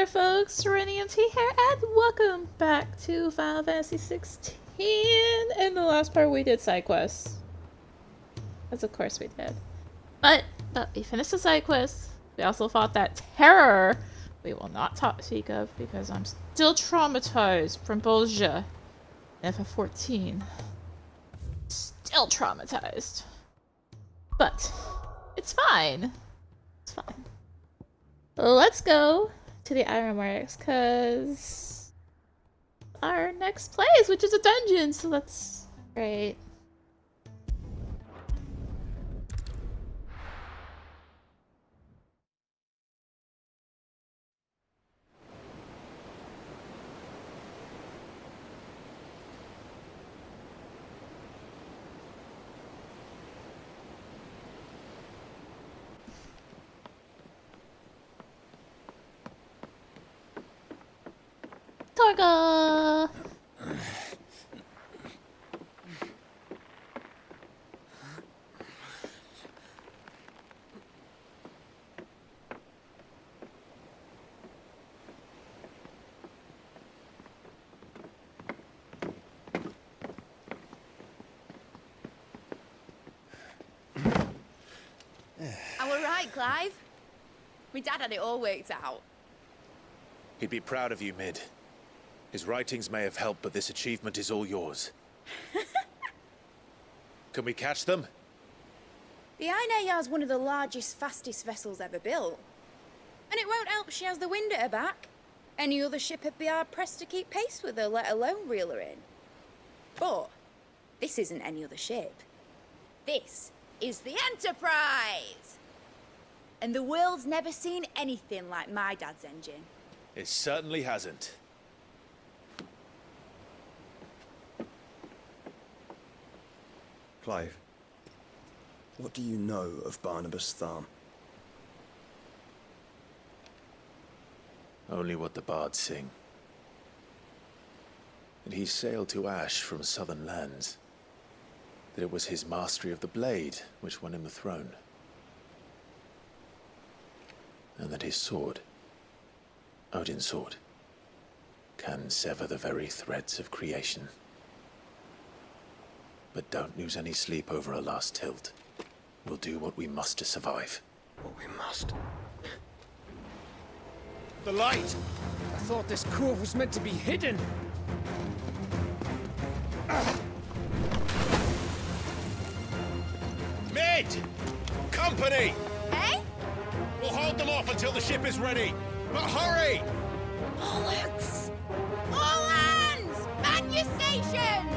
there, folks. rinimt here, and welcome back to Final Fantasy XVI. In the last part, we did side quests. As of course we did. But we finished the side quests. We also fought that terror we will not speak of because I'm still traumatized from Bolgia. FF14. Still traumatized. But it's fine. It's fine. Let's go to the Ironworks, because our next place, which is a dungeon, so that's great. Torga! I were right, Clive. My dad had it all worked out. He'd be proud of you, Mid. His writings may have helped, but this achievement is all yours. Can we catch them? The Ainayar's one of the largest, fastest vessels ever built. And it won't help she has the wind at her back. Any other ship would be hard-pressed to keep pace with her, let alone reel her in. But this isn't any other ship. This is the Enterprise! And the world's never seen anything like my dad's engine. It certainly hasn't. Clive, what do you know of Barnabas Tharm? Only what the bards sing. That he sailed to Ash from southern lands. That it was his mastery of the blade which won him the throne. And that his sword, Odin's sword, can sever the very threads of creation. But don't lose any sleep over a last tilt. We'll do what we must to survive. What we must. The light! I thought this cove was meant to be hidden. Mid! Company! Eh? We'll hold them off until the ship is ready. But hurry! Bollocks! All hands! Man your stations!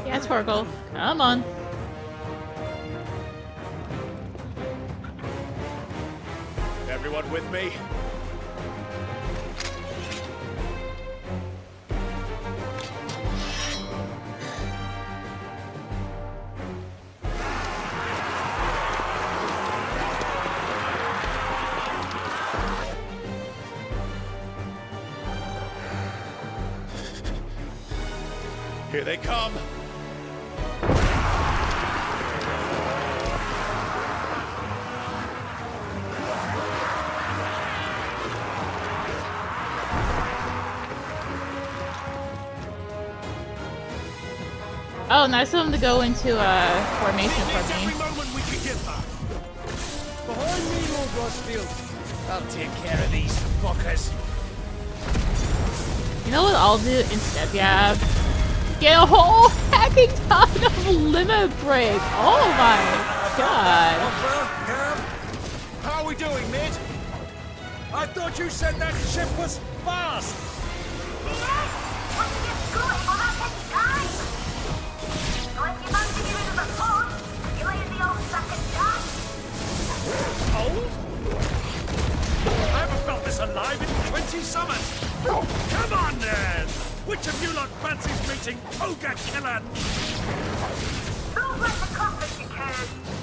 Yeah, Torgal. Come on. Everyone with me? Here they come! Oh, nice of them to go into formation for me. Moment we can get back. Behind me, Lord Rosfield. I'll take care of these fuckers. You know what I'll do instead, yeah? Get a whole hacking ton of limit break. Oh my god. How are we doing, Mid? I thought you said that ship was fast. Old? I haven't felt this alive in 20 summers. Come on, then! Which of you lot fancies meeting Ogre Killer? Don't let the conflict occur.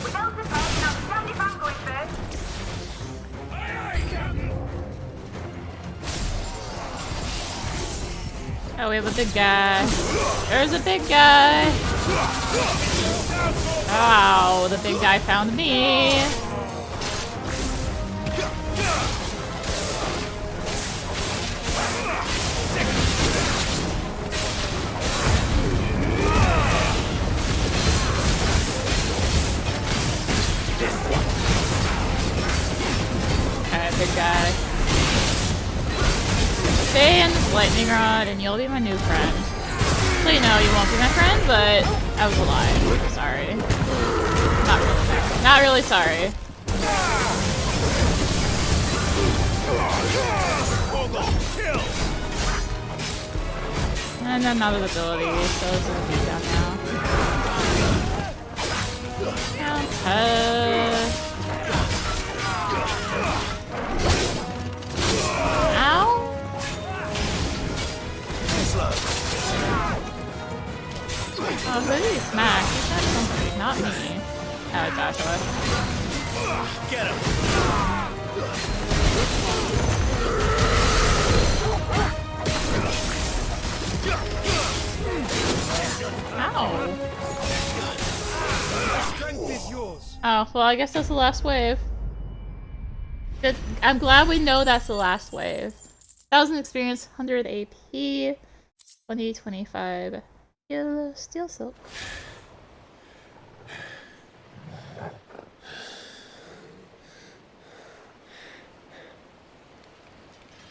Without the pen, I'll stand if I'm going first. Aye, aye, Captain! Oh, we have a big guy. There's a big guy. Ow, the big guy found me. Good guy. Stay in this lightning rod and you'll be my new friend. Actually, no, you won't be my friend, but I was alive. I'm sorry. Not really. Not really sorry. And another ability, so it's gonna be down now. Ow! Oh, who did he smack? He smacked somebody, not me. Oh, Joshua. Get him! Ow! Strength is yours. Oh, well, I guess that's the last wave. Good. I'm glad we know that's the last wave. 1,000 experience, 100 AP, 2025 yellow steel silk.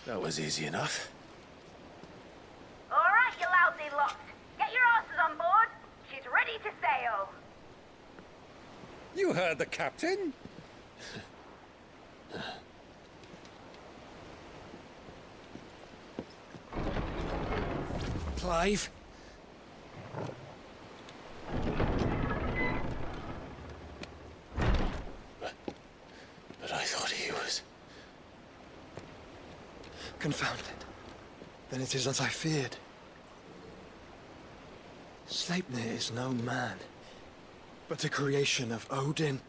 That was easy enough. All right, you lousy lot. Get your asses on board. She's ready to sail. You heard the captain. Clive. But I thought he was... Confound it. Then it is as I feared. Sleipnir is no man, but a creation of Odin.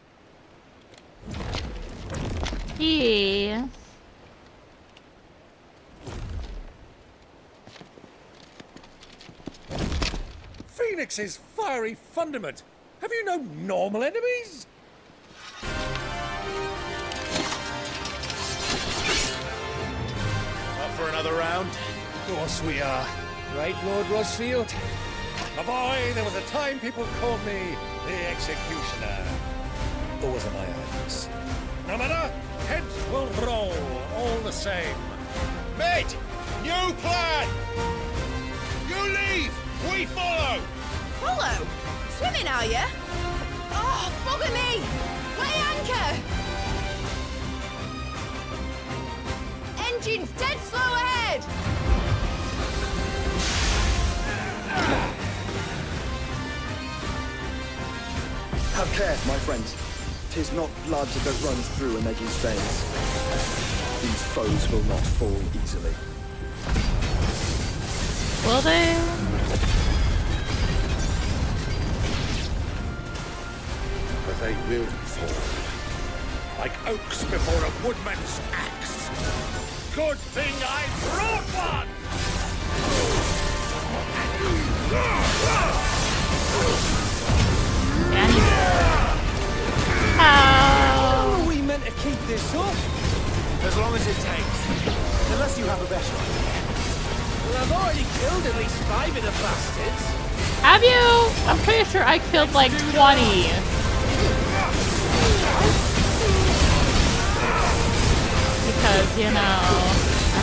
Yeah. Phoenix's fiery fundament. Have you no normal enemies? Up for another round? Of course we are. Right, Lord Rosfield? My boy, there was a time people called me the Executioner. Those are my eyes. No matter, heads will roll all the same. Mate, new plan! You leave, we follow! Follow? Swimming, are you? Oh, bugger me! Weigh anchor! Engine's dead slow ahead! Have care, my friends. 'Tis not blood that runs through a Negi's veins. These foes will not fall easily. Will they? But they will fall. Like oaks before a woodman's axe. Good thing I brought one! How? Are we meant to keep this up? As long as it takes. Unless you have a better idea. Well, I've already killed at least 5 of the bastards. Have you? I'm pretty sure I killed like 20. Because, you know, I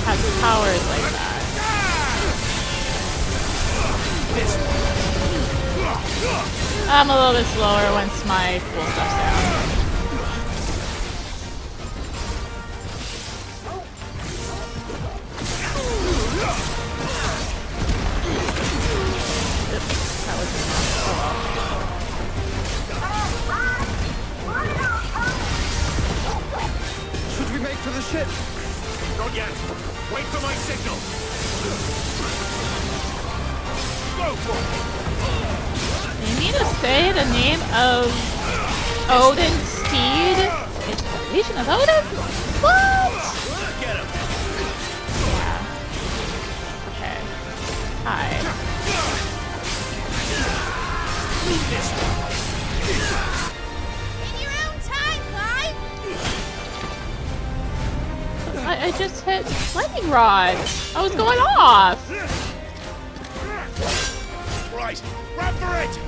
have powers like that. I'm a little bit slower once my cool stuff's down. Oops, that was Should we make for the ship? Not yet. Wait for my signal. Go for it. You mean to say the name of Odin's steed is the Legion of Odin? What? Get him. Yeah. Okay. Hi. In your own time, Clive! I just hit lightning rod. I was going off. Right. Run for it.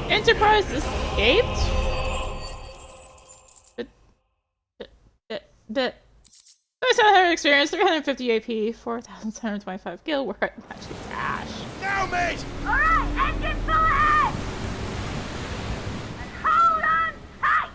Enterprise escaped? But I saw her experience 350 AP, 4,725 gil. We're actually cash. Now, mate! Alright, engine full ahead! And hold on tight!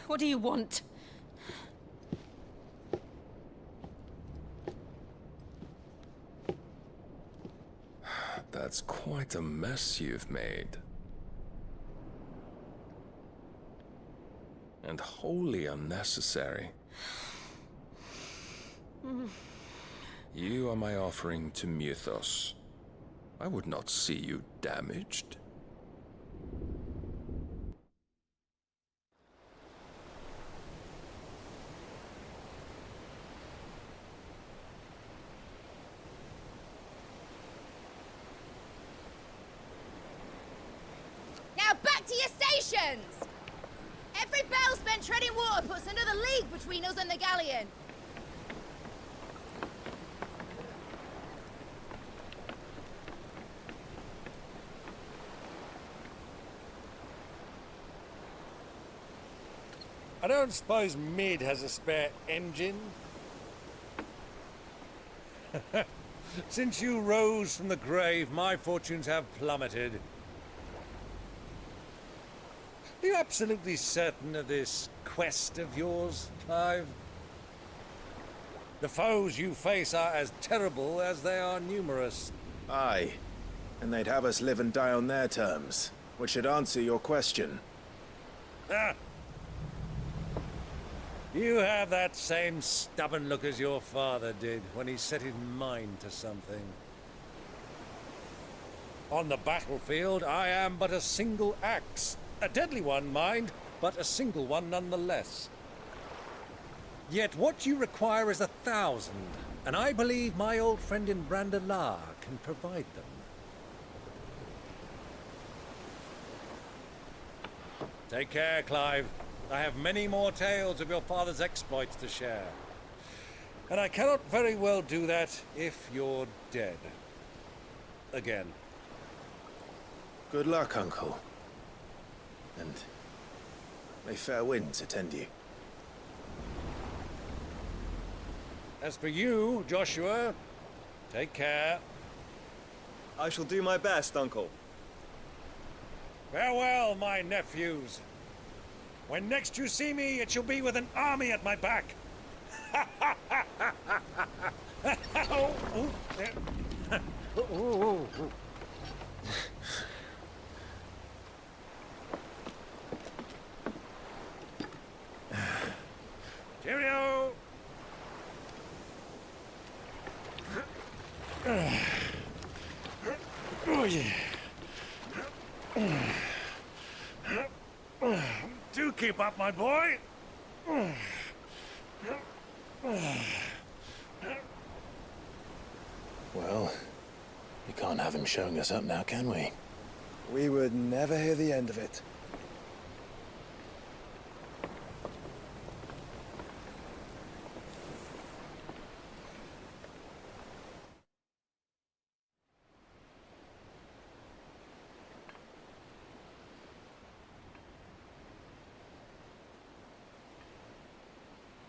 What do you want? That's quite a mess you've made. And wholly unnecessary. You are my offering to Mythos. I would not see you damaged. Now back to your stations! Every bell spent treading water puts another league between us and the galleon. I don't suppose Mid has a spare engine? Since you rose from the grave, my fortunes have plummeted. Are you absolutely certain of this quest of yours, Clive? The foes you face are as terrible as they are numerous. Aye. And they'd have us live and die on their terms, which should answer your question. Ah! You have that same stubborn look as your father did when he set his mind to something. On the battlefield, I am but a single axe. A deadly one, mind, but a single one nonetheless. Yet what you require is 1,000, and I believe my old friend in Brandalar can provide them. Take care, Clive. I have many more tales of your father's exploits to share. And I cannot very well do that if you're dead. Again. Good luck, Uncle. And may fair winds attend you. As for you, Joshua, take care. I shall do my best, Uncle. Farewell, my nephews. When next you see me, it shall be with an army at my back. Cheerio! Oh, yeah. Do keep up, my boy. Well, we can't have him showing us up now, can we? We would never hear the end of it.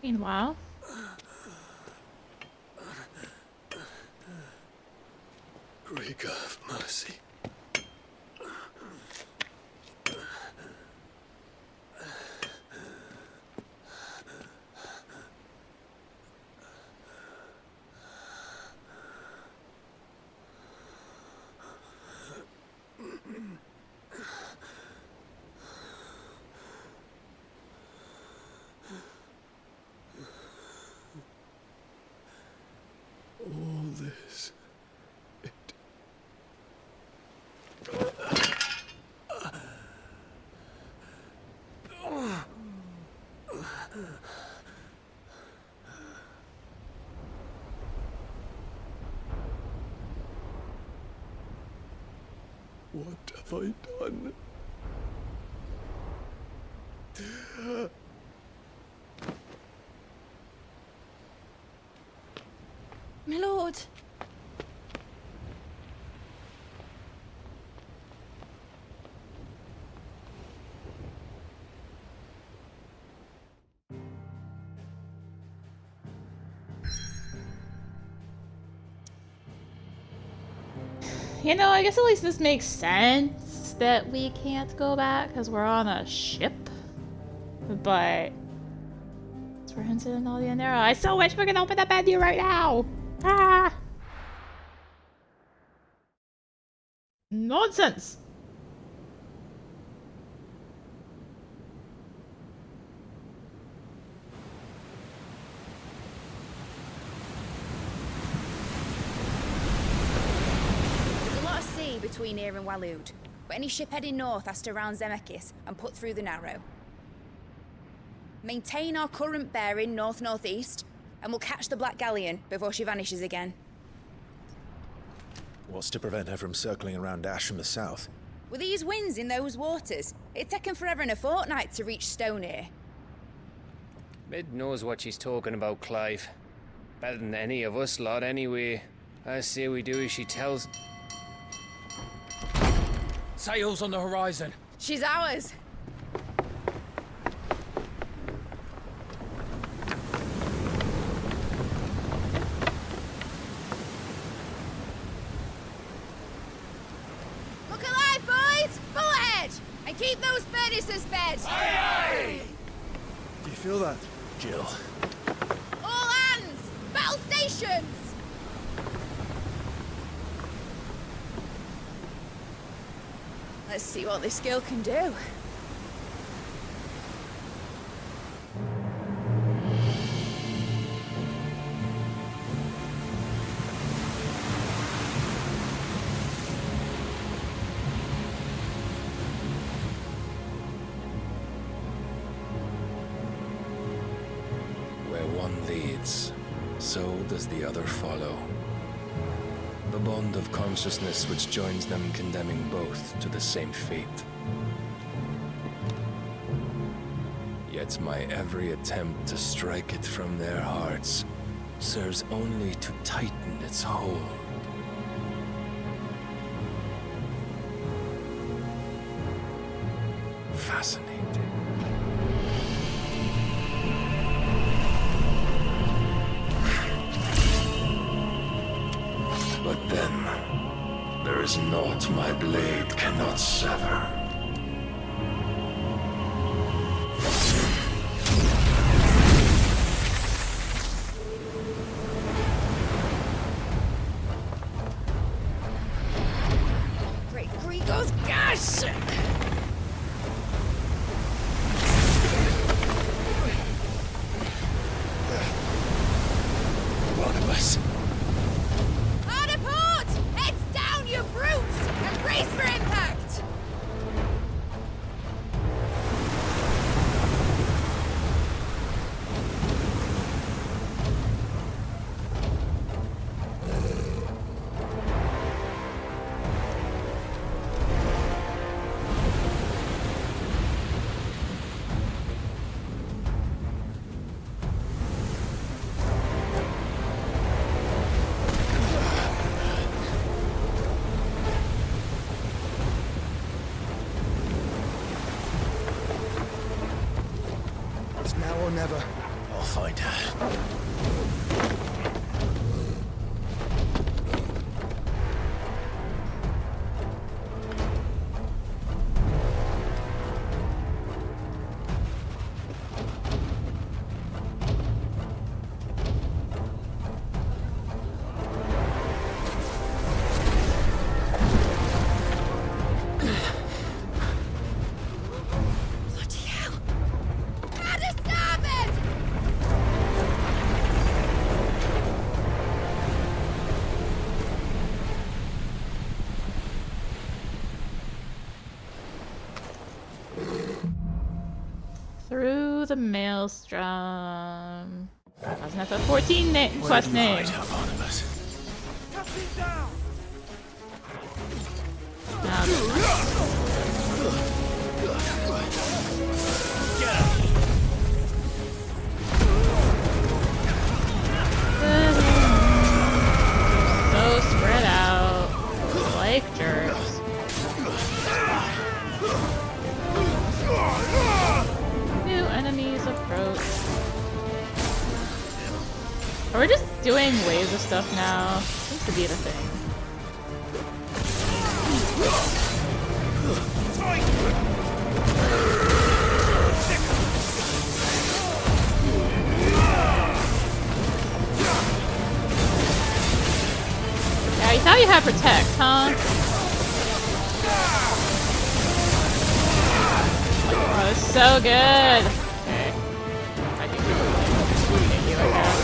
Meanwhile, Breaker of mercy. All this. What have I done? My lord. You know, I guess at least this makes sense that we can't go back because we're on a ship. But we're into an audio narrow. I so wish we could open the menu right now. Ah, nonsense. There's a lot of sea between here and Waloed, but any ship heading north has to round Zemeckis and put through the Narrow. Maintain our current bearing north-northeast, and we'll catch the Black Galleon before she vanishes again. What's to prevent her from circling around Ash from the south? With these winds in those waters, it'd taken forever and a fortnight to reach Stone here. Mid knows what she's talking about, Clive. Better than any of us lot, anyway. I say we do as she tells. Sails on the horizon. She's ours. Look alive, boys! Full ahead! And keep those furnaces fed! Aye, Do you feel that? Jill. All hands! Battle stations! Let's see what this girl can do. Where one leads, so does the other follow. The bond of consciousness which joins them condemning both to the same fate. Yet my every attempt to strike it from their hearts serves only to tighten its hold. Fascinating. But then, there is naught my blade cannot sever. Great Grigos, gosh! Barnabas. Hard a port! Heads down, you brutes! And brace for impact! It's now or never. I'll find her. to the Maelstrom. Doesn't have a 14 quest name. So spread out, like jerks. New enemies approach. Are we just doing waves of stuff now? Seems to be the thing. Yeah, you thought you had protect, huh? Oh, that's so good. Okay. I can hit you, I guess.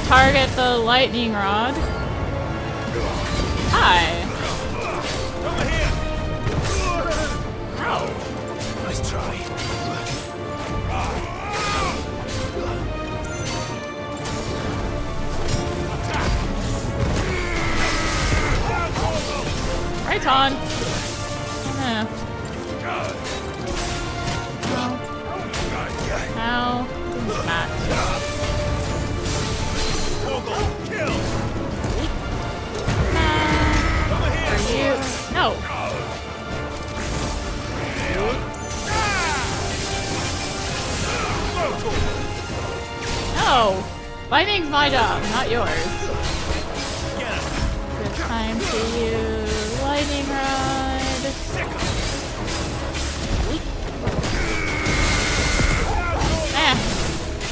Target the lightning rod. Hi. Over here. Ow. Nice try. Right on. Yeah. Ow. Didn't match. Are you? No. No. Lightning's my job, not yours. Good time to use lightning rod.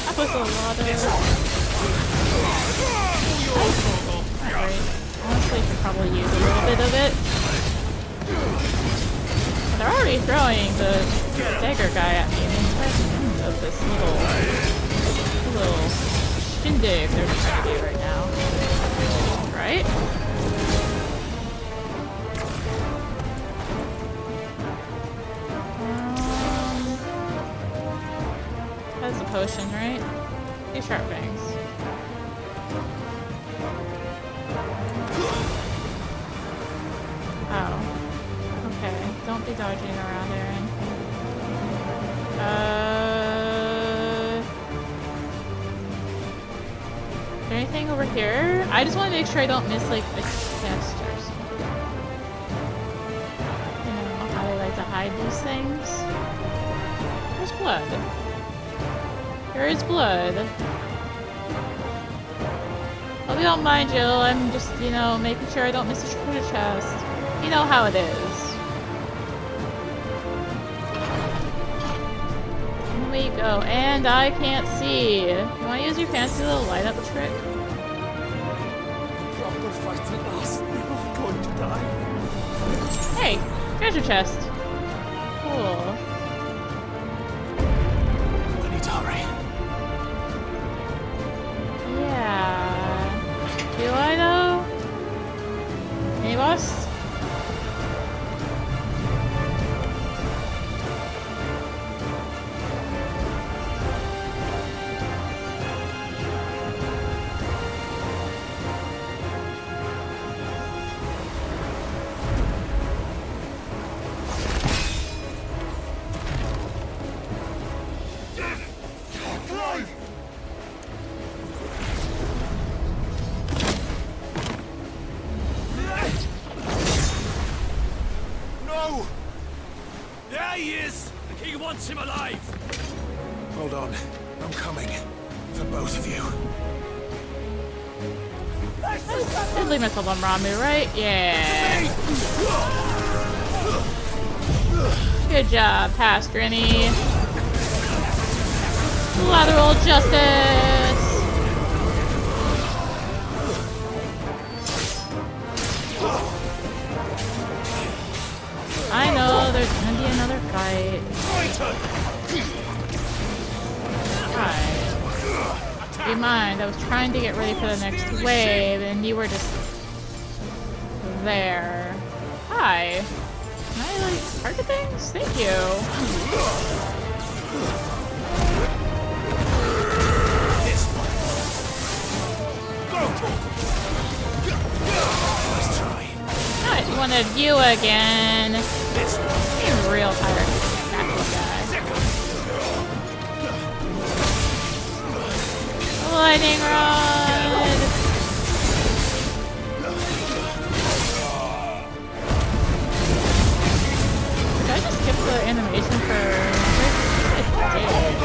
That was a lot of. Not great. Honestly, should probably use a little bit of it. But they're already throwing the dagger guy at me. I mean, that's the end of this little shindig they're trying to do right now. Right? That's a potion, right? 2 sharp fangs. Oh. Okay. Don't be dodging around there or anything. Is there anything over here? I just want to make sure I don't miss, like, a chest or something. You know how they like to hide these things? There's blood. There is blood. Hope you don't mind, Jill. I'm just, you know, making sure I don't miss a treasure chest. You know how it is. In we go. And I can't see. You want to use your fancy little light up trick? Proper fight at last. I'm going to die. Hey! Treasure chest. Cool. I need to hurry. Yeah. Do I though? Any boss? Him alive! Hold on. I'm coming. For both of you. Did leave myself on Ramu, right? Yeah. Good job, past Grinny. Lateral justice! I know there's gonna be another fight. Alright. Do you mind? I was trying to get ready for the next wave, and you were just there. Hi. Can I, like, target things? Thank you. This one. Go! Let's try. I wanted you again. This one. I'm real tired of this crackle guy. Lightning rod. Did I just skip the animation for? I did.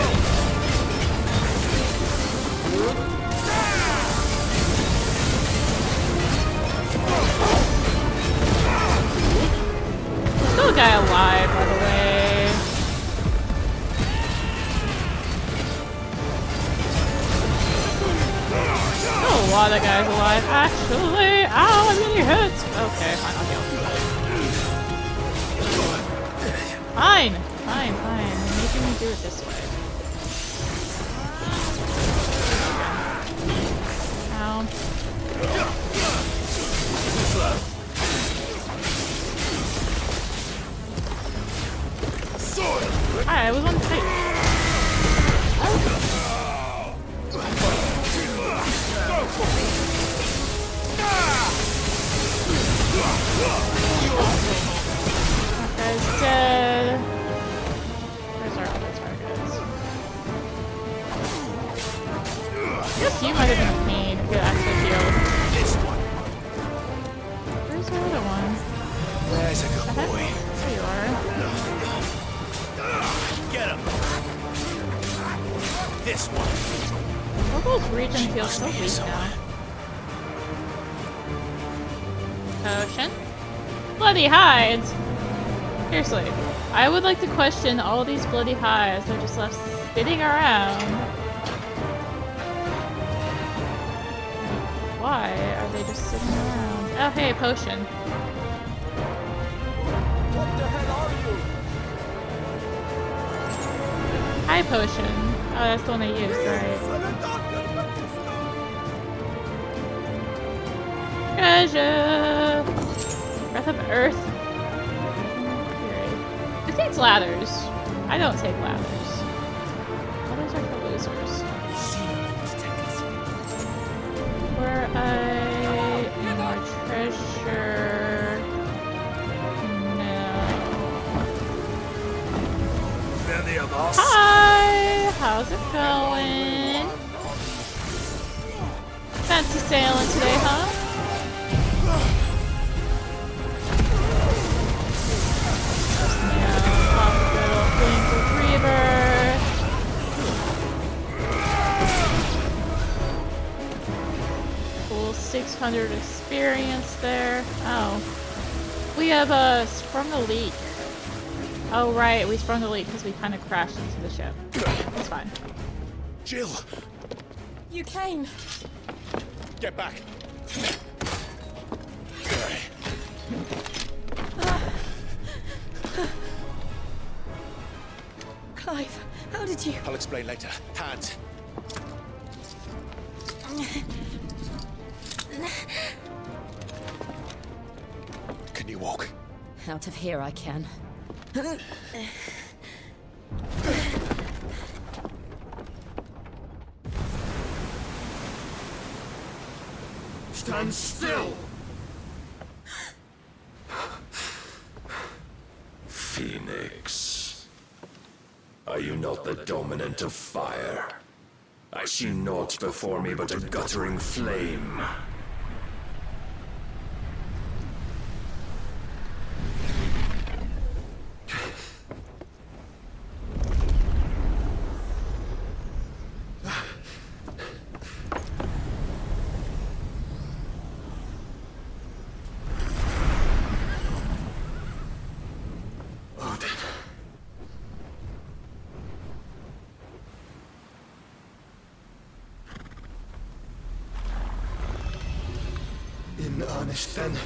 Still a guy alive, by the way. Still a lot of guys alive, actually. Ow, I'm getting hit. Okay, fine, I'll heal. Fine, fine, fine. You're making me do it this way. Ow. Hi, I was on tight. That guy's dead. Where's our other targets? I guess you might have been a pain if you actually healed. This one. Where's the other one? There's a good The heck? boy. There you are. Get him. This one. Lobal's region feels so weak now. Potion? Bloody hides! Seriously, I would like to question all these bloody hides that are just left sitting around. Why are they just sitting around? Oh hey, potion. What the hell are you? Hi, potion. Oh, that's the one I used, right? Treasure! Breath of Earth. Who takes ladders? I don't take ladders. Ladders are for losers. Where more treasure. No. Any of us? Hi! How's it going? Fancy sailing today, huh? Cool, 600 experience there. Oh. We have sprung a leak. Oh right, we sprung a leak because we kind of crashed into the ship. It's fine. Jill, You came. get back. Clive, how did you... I'll explain later. Hands. Can you walk? Out of here I can. Stand still! Phoenix. Are you not the dominant of fire? I see naught before me but a guttering flame. In earnest, then.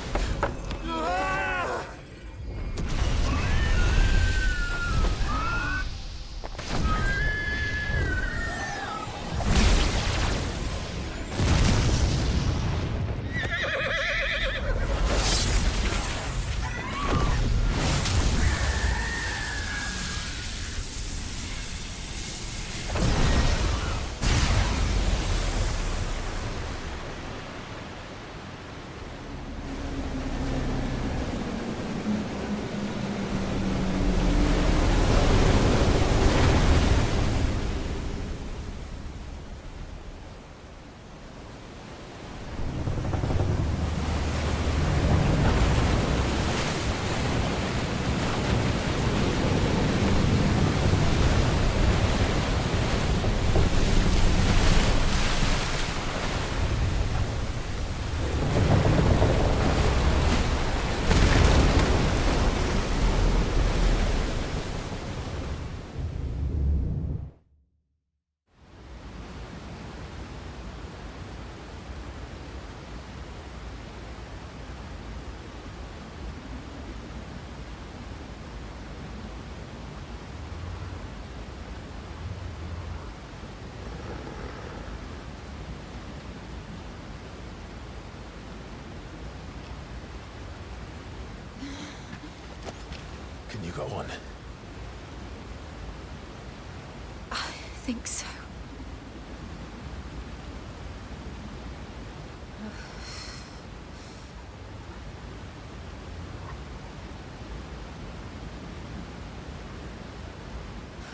got one? I think so.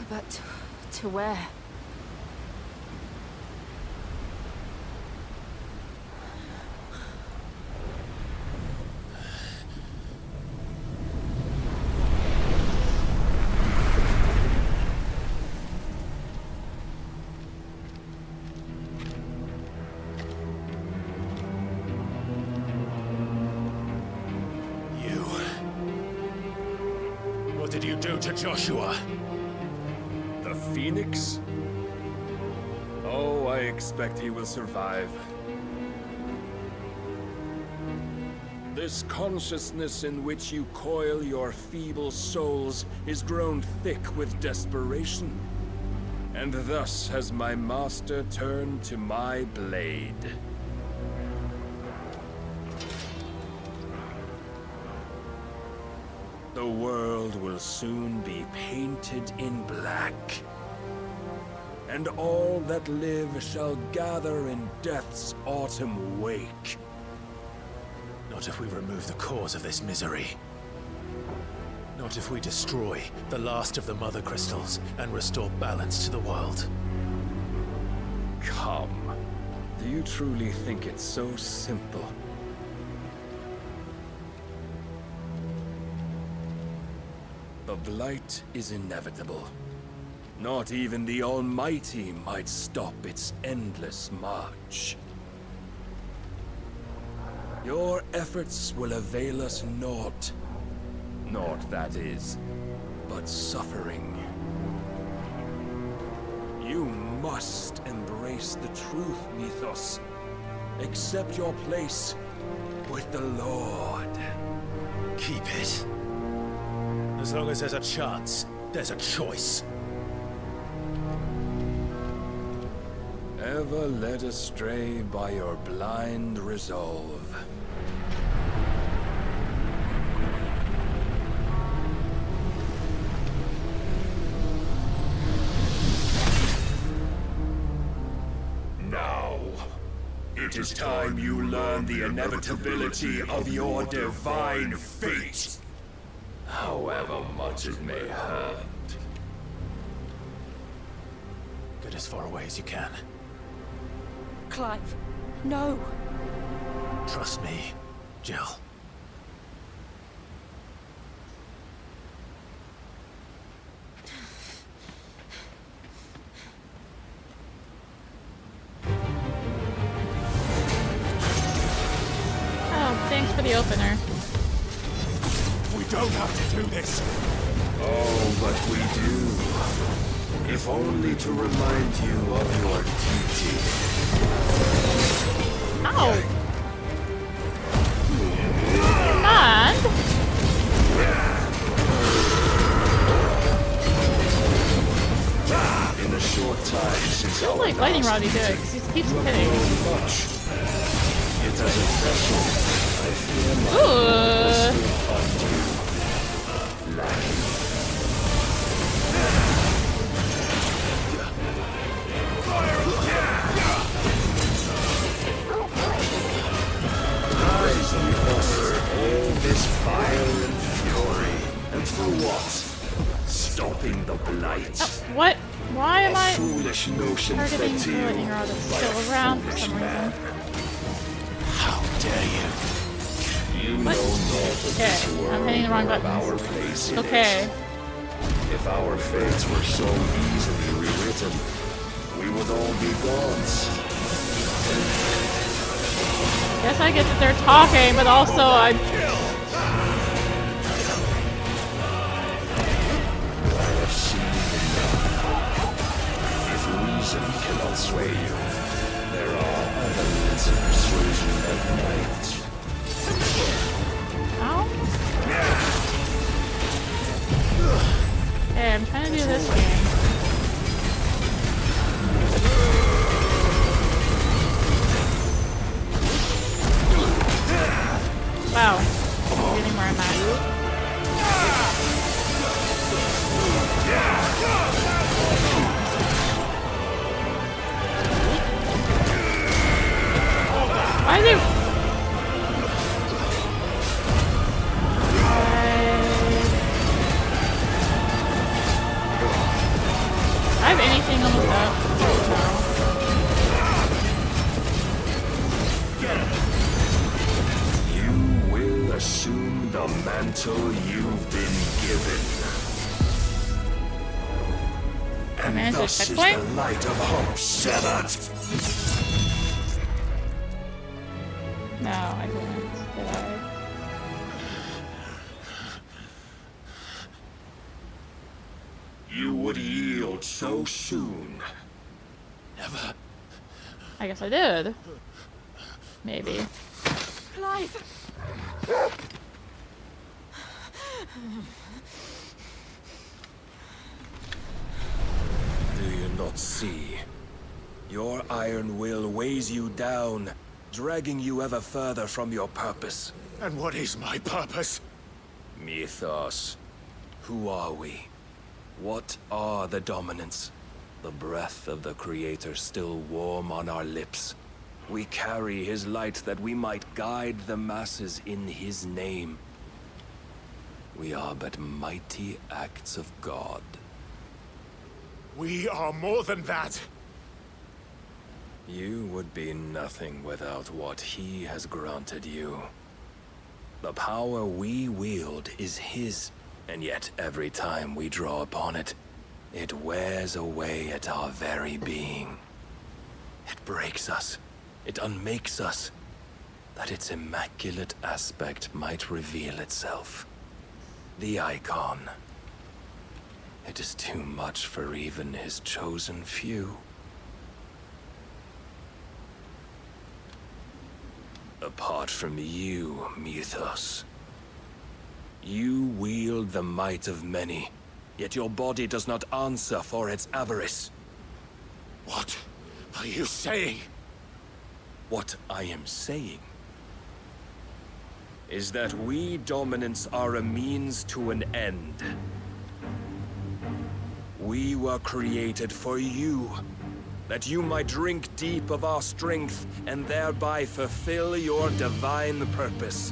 But to where? What did you do to Joshua? The Phoenix? Oh, I expect he will survive. This consciousness in which you coil your feeble souls is grown thick with desperation. And thus has my master turned to my blade. The world will soon be painted in black. And all that live shall gather in death's autumn wake. Not if we remove the cause of this misery. Not if we destroy the last of the Mother Crystals and restore balance to the world. Come. Do you truly think it's so simple? The blight is inevitable. Not even the Almighty might stop its endless march. Your efforts will avail us naught. Naught, that is, but suffering. You must embrace the truth, Mythos. Accept your place with the Lord. Keep it. As long as there's a chance, there's a choice. Ever led astray by your blind resolve. Now, it is time you learn the inevitability of your divine fate. However much it may hurt. Get as far away as you can. Clive, no. Trust me, Jill. Oh, thanks for the opener. We don't have to do this. Oh, but we do. If only to remind you of your duty. Ow! Come In the short time since our like lightning rod he's doing, 'cause he keeps hitting. much. Yet as a vessel, I fear my Ooh! lacking. Rise we offer all this fire and fury. And for what? Stopping the blight. What? Why am I Foolish notion targeting fed to the you lightning rod that's by still a around for foolish some man. reason? How dare you? You What? know not of Okay, this world I'm hitting the wrong or of our buttons. place in Okay. it. If our fates were so easily rewritten, we would all be gods. Guess I get that they're talking, but also I'm... I have seen enough. If reason cannot sway you, there are other means of persuasion that might. Ow? Okay, I'm trying to do this game. Wow. I'm getting where I'm at. Why are they... I have anything on the top? No. You will assume the mantle you've been given. And thus is the light of hope severed. No, I didn't. Did I? You would yield so soon. Never. I guess I did. Maybe. Clive! Do you not see? Your iron will weighs you down, dragging you ever further from your purpose. And what is my purpose? Mythos. Who are we? What are the dominants? The breath of the Creator still warm on our lips. We carry his light that we might guide the masses in his name. We are but mighty acts of God. We are more than that. You would be nothing without what he has granted you. The power we wield is his, and yet every time we draw upon it, it wears away at our very being. It breaks us. It unmakes us, that its immaculate aspect might reveal itself. The eikon. It is too much for even his chosen few. Apart from you, Mythos. You wield the might of many, yet your body does not answer for its avarice. What are you saying? What I am saying is that we dominants are a means to an end. We were created for you, that you might drink deep of our strength and thereby fulfill your divine purpose.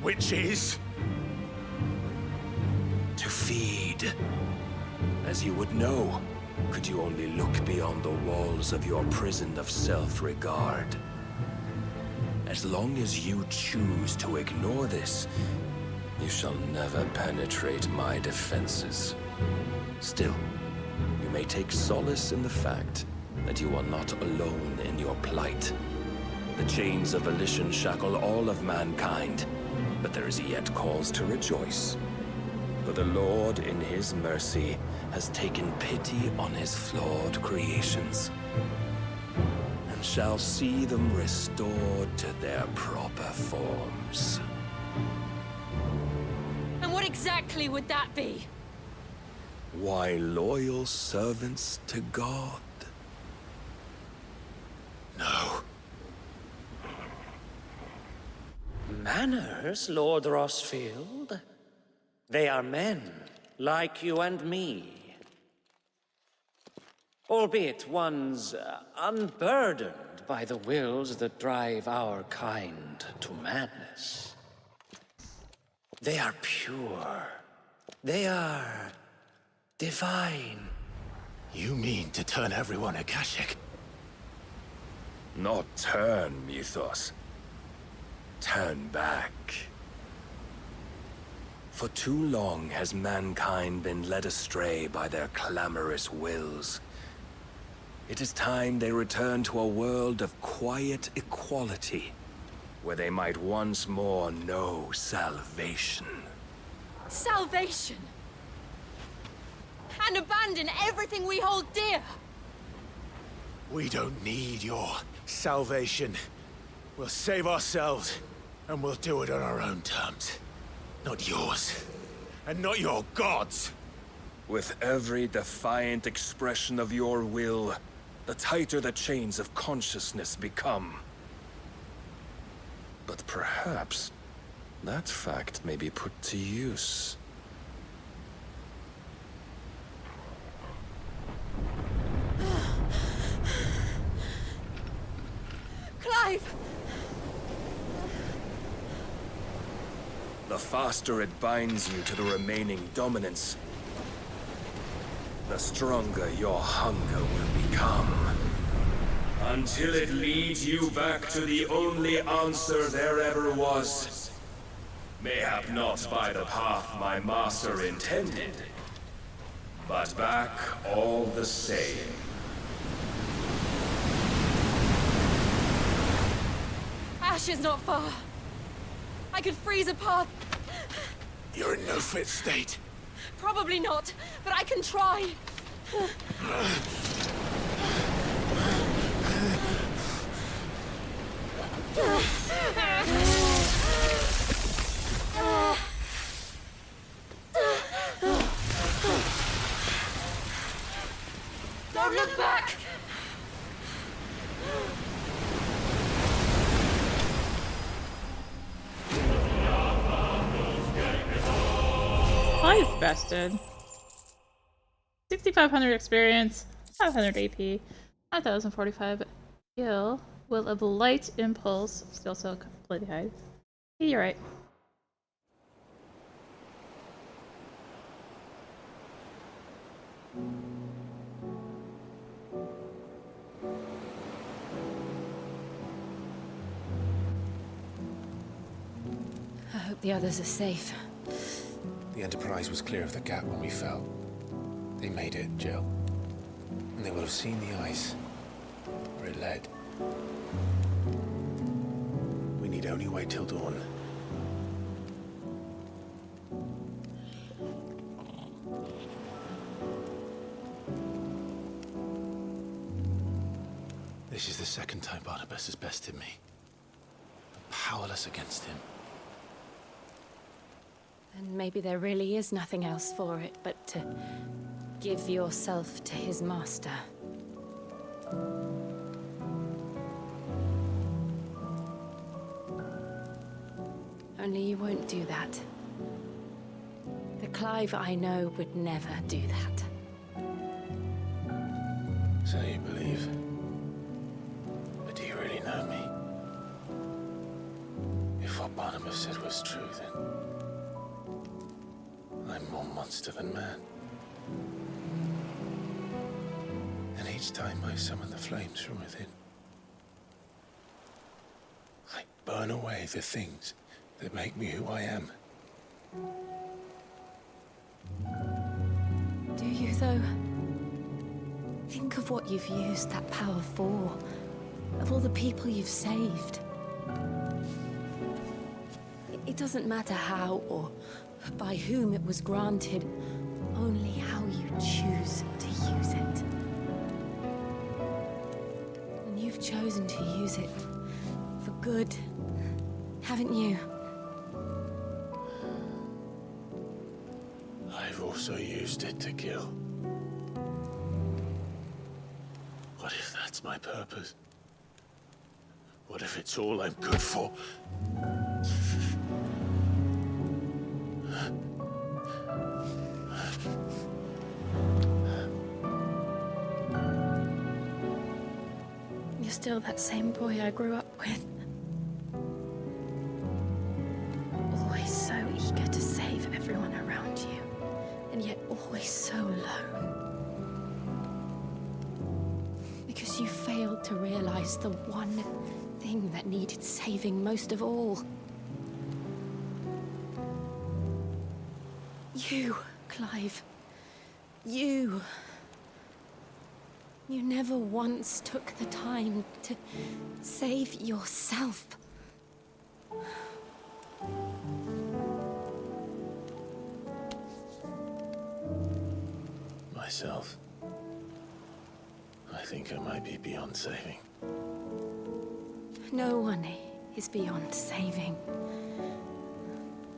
Which is? To feed. As you would know, could you only look beyond the walls of your prison of self-regard. As long as you choose to ignore this, you shall never penetrate my defenses. Still, you may take solace in the fact that you are not alone in your plight. The chains of volition shackle all of mankind, but there is yet cause to rejoice. For the Lord, in his mercy, has taken pity on his flawed creations, and shall see them restored to their proper forms. And what exactly would that be? Why, loyal servants to God. No. Manners, Lord Rosfield? They are men, like you and me. Albeit ones unburdened by the wills that drive our kind to madness. They are pure. They are divine. You mean to turn everyone Akashic? Not turn, Mythos. Turn back. For too long has mankind been led astray by their clamorous wills. It is time they return to a world of quiet equality, where they might once more know salvation. Salvation! And abandon everything we hold dear! We don't need your salvation. We'll save ourselves, and we'll do it on our own terms. Not yours. And not your gods. With every defiant expression of your will, the tighter the chains of consciousness become. But perhaps that fact may be put to use. Clive! the faster it binds you to the remaining dominance, the stronger your hunger will become. Until it leads you back to the only answer there ever was. Mayhap not by the path my master intended, but back all the same. Ash is not far. I could freeze a path. You're in no fit state. Probably not, but I can try. Don't look back! Life vested. 6,500 experience, 500 AP, 1,045 skill, will of light impulse, still so completely high. You're right. I hope the others are safe. The Enterprise was clear of the gap when we fell. They made it, Jill. And they will have seen the ice, where it led. We need only wait till dawn. This is the second time Barnabas has bested me. I'm powerless against him. And maybe there really is nothing else for it but to give yourself to his master. Only you won't do that. The Clive I know would never do that. So you believe? But do you really know me? If what Barnabas said was true, then I'm more monster than man. And each time I summon the flames from within, I burn away the things that make me who I am. Do you, though? Think of what you've used that power for. Of all the people you've saved. It doesn't matter how or by whom it was granted, only how you choose to use it. And you've chosen to use it for good, haven't you? I've also used it to kill. What if that's my purpose? What if it's all I'm good for? You're still that same boy I grew up with. Always so eager to save everyone around you, and yet always so lone. Because you failed to realize the one thing that needed saving most of all. You, Clive. You. You never once took the time to save yourself. Myself. I think I might be beyond saving. No one is beyond saving,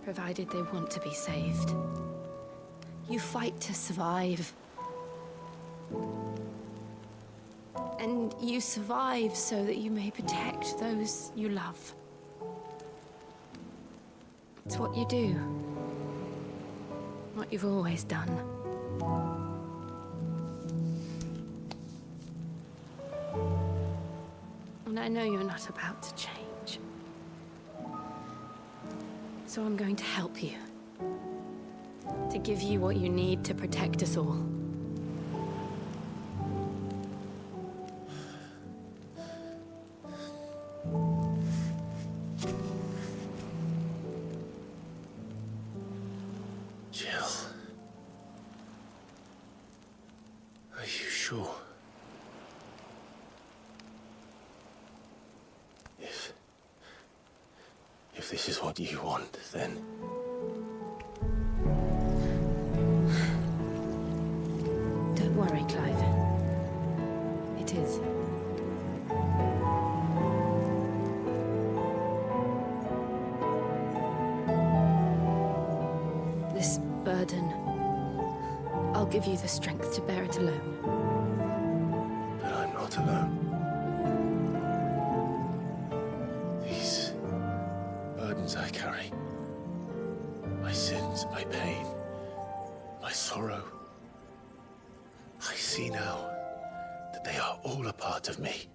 provided they want to be saved. You fight to survive. And you survive so that you may protect those you love. It's what you do. What you've always done. And I know you're not about to change. So I'm going to help you. To give you what you need to protect us all. Jill. Are you sure? If this is what you want, then... Don't worry, Clive. It is. This burden, I'll give you the strength to bear it alone. But I'm not alone. These burdens I carry, my sins, my pain, my sorrow, I see now that they are all a part of me.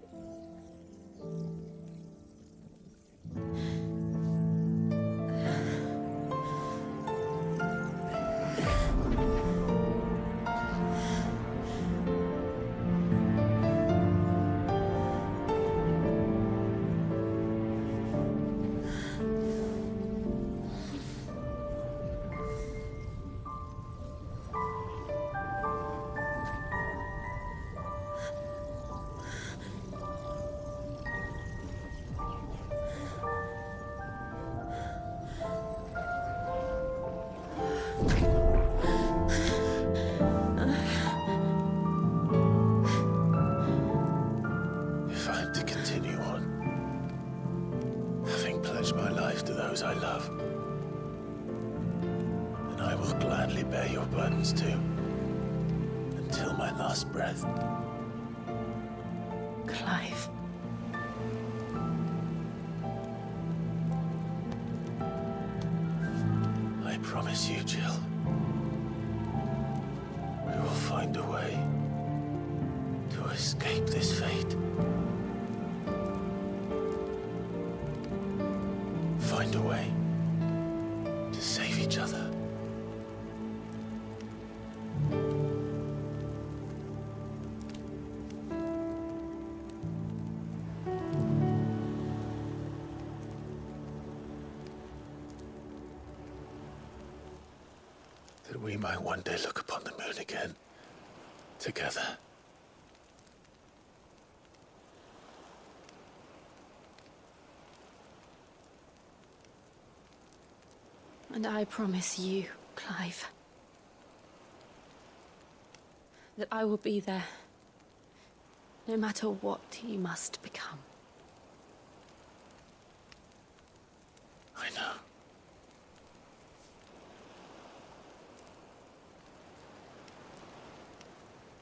If I'm to continue on, having pledged my life to those I love, then I will gladly bear your burdens too, until my last breath. Clive. I promise you, Jill, we will find a way to escape this fate. Find a way to save each other. That we might one day look upon the moon again, together. And I promise you, Clive, that I will be there, no matter what you must become. I know.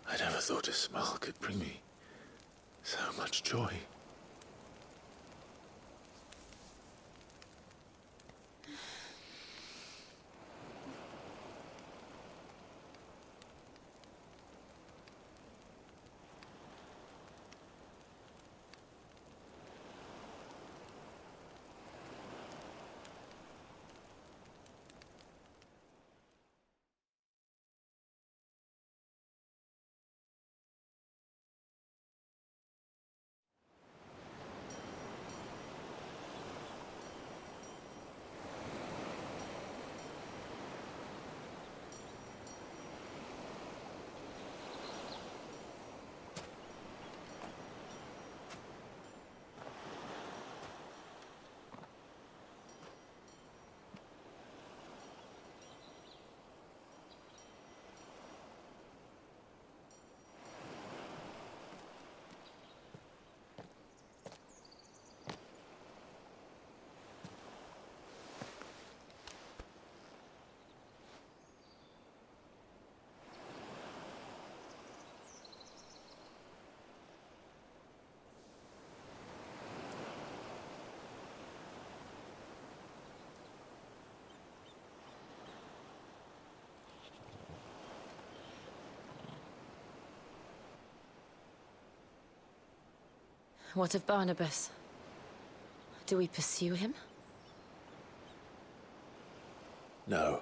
I never thought a smile could bring me so much joy. What of Barnabas? Do we pursue him? No.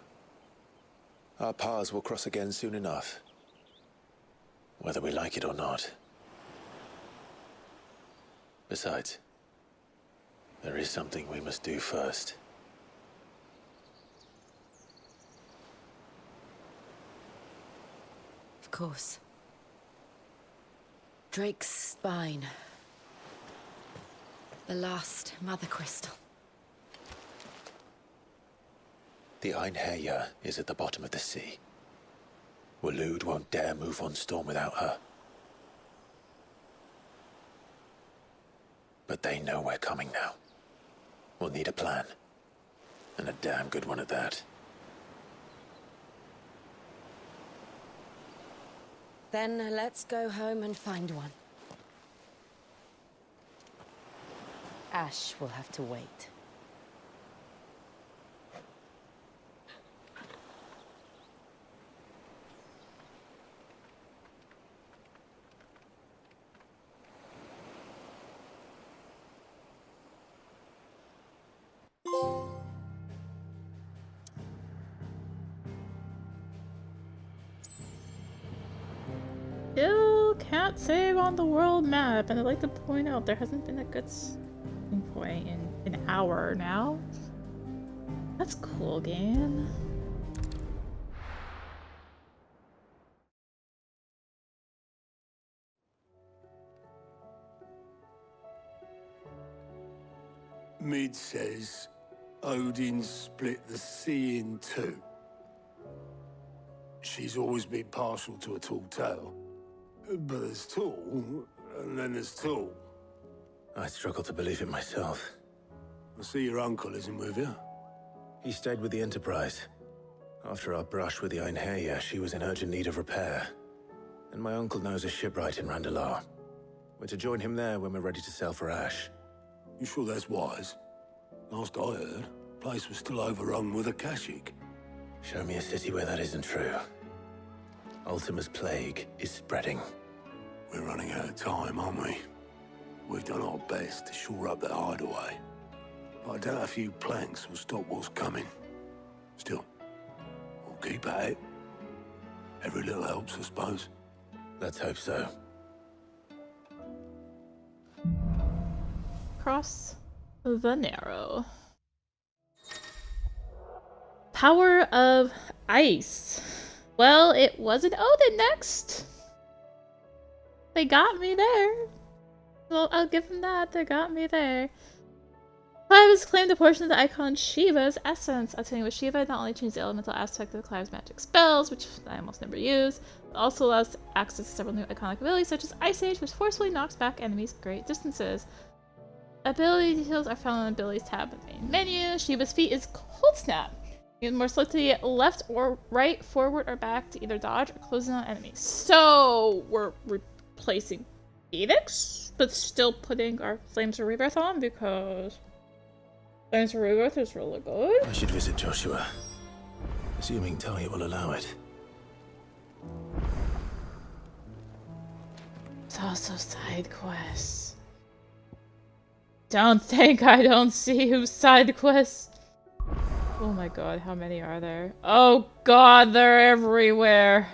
Our paths will cross again soon enough. Whether we like it or not. Besides, there is something we must do first. Of course. Drake's spine. The last mother crystal. The Einherjar is at the bottom of the sea. Waloed won't dare move on Storm without her. But they know we're coming now. We'll need a plan. And a damn good one at that. Then let's go home and find one. Ash will have to wait. Still can't save on the world map, and I'd like to point out there hasn't been a good saving point in an hour now. That's cool, game. Mid says Odin split the sea in two. She's always been partial to a tall tale. But there's tall, and then there's tall. I struggle to believe it myself. I see your uncle isn't with you. He stayed with the Enterprise. After our brush with the Einherjar, she was in urgent need of repair. And my uncle knows a shipwright in Randalar. We're to join him there when we're ready to sail for Ash. You sure that's wise? Last I heard, the place was still overrun with Akashic. Show me a city where that isn't true. Ultima's plague is spreading. We're running out of time, aren't we? We've done our best to shore up that hideaway. But I doubt a few planks will stop what's coming. Still, we'll keep at it. Every little helps, I suppose. Let's hope so. Cross the Narrow. Power of Ice. Well, it wasn't Odin next. They got me there. Well, I'll give them that. They got me there. Clive has claimed a portion of the icon Shiva's essence. Attaining with Shiva not only changes the elemental aspect of Clive's magic spells, which I almost never use, but also allows access to several new iconic abilities, such as Ice Age, which forcefully knocks back enemies great distances. Ability details are found on the Abilities tab in the main menu. Shiva's feat is Cold Snap. You can more selectively left or right, forward or back to either dodge or close in on enemies. So we're replacing Phoenix, but still putting our Flames of Rebirth on because Flames of Rebirth is really good. I should visit Joshua, assuming Talia will allow it. It's also side quests. Don't think I don't see who's side quests. Oh my god, how many are there? Oh god, they're everywhere.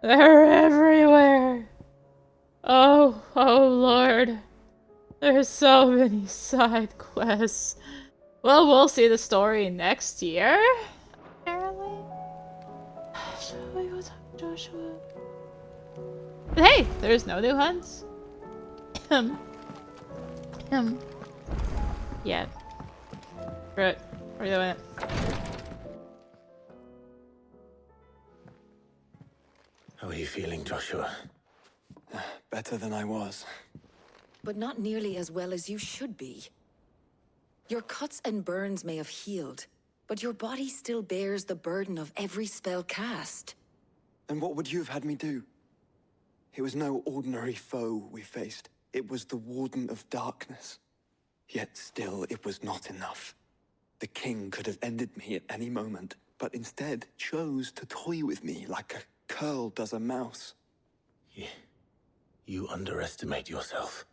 They're everywhere. Oh lord. There's so many side quests. Well, we'll see the story next year, apparently. Shall we go talk to Joshua? But hey, there's no new hunts. Yeah. Right, we're doing it. How are you feeling, Joshua? Better than I was. But not nearly as well as you should be. Your cuts and burns may have healed, but your body still bears the burden of every spell cast. And what would you have had me do? It was no ordinary foe we faced. It was the Warden of Darkness. Yet still, it was not enough. The king could have ended me at any moment, but instead chose to toy with me like a curl does a mouse. You underestimate yourself.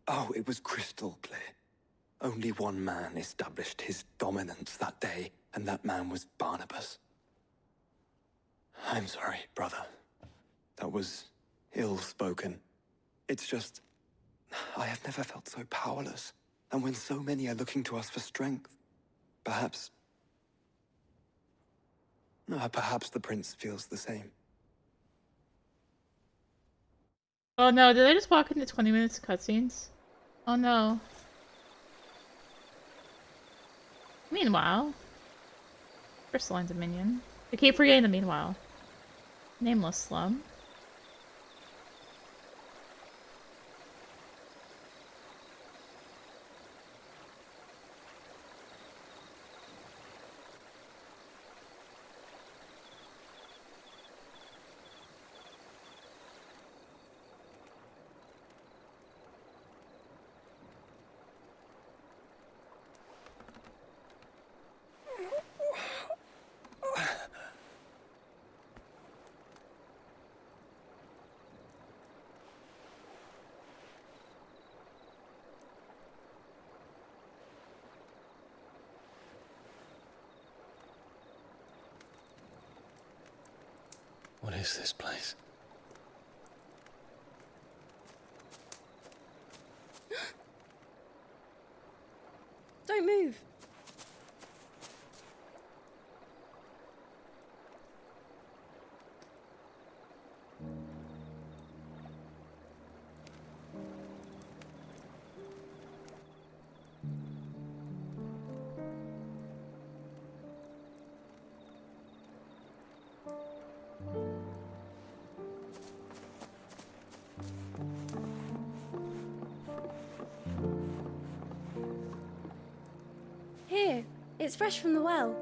Oh, it was crystal clear. Only one man established his dominance that day, and that man was Barnabas. I'm sorry, brother. That was ill-spoken. It's just, I have never felt so powerless. And when so many are looking to us for strength, perhaps the prince feels the same. Oh no, did I just walk into 20 minutes of cutscenes? Oh no. Meanwhile, first line Dominion. I keep forgetting the meanwhile. Nameless slum. What is this place? Don't move. Here, it's fresh from the well.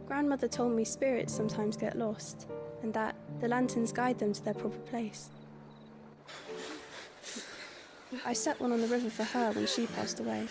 Grandmother told me spirits sometimes get lost, and that the lanterns guide them to their proper place. I set one on the river for her when she passed away.